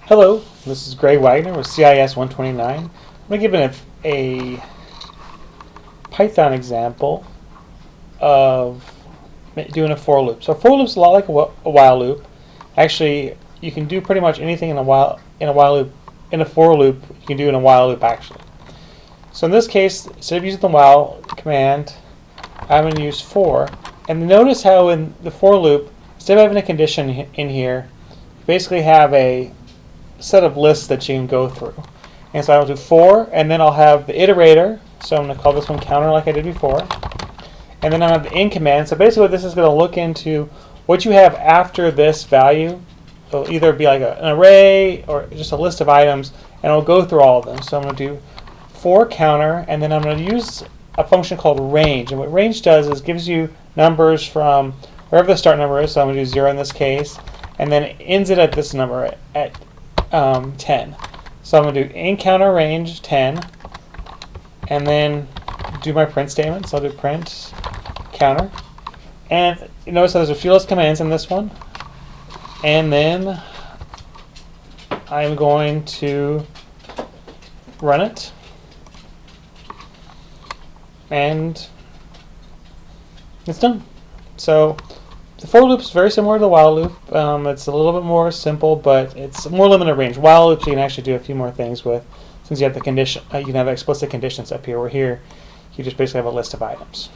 Hello, this is Gray Wagner with CIS 129. I'm going to give a Python example of doing a for loop. So a for loop is a lot like a while loop. Actually, you can do pretty much anything in a while loop. In a for loop, you can do in a while loop actually. So in this case, instead of using the while command, I'm going to use for. And notice how in the for loop, instead of having a condition in here, you basically have a set of lists that you can go through. And so I'll do for, and then I'll have the iterator. So I'm going to call this one counter like I did before. And then I have the in command. So basically what this is going to look into what you have after this value. It'll either be like an array or just a list of items, and it'll go through all of them. So I'm going to do for counter, and then I'm going to use a function called range. And what range does is gives you numbers from wherever the start number is. So I'm going to do 0 in this case, and then ends it at this number at 10. So I'm going to do in counter range 10, and then do my print statement. So I'll do print counter, and you notice that there's a few less commands in this one, and then I'm going to run it, and it's done. So the for loop is very similar to the while loop. It's a little bit more simple, but it's more limited range. While loops you can actually do a few more things with, since you have the condition. You can have explicit conditions up here. Where here, you just basically have a list of items.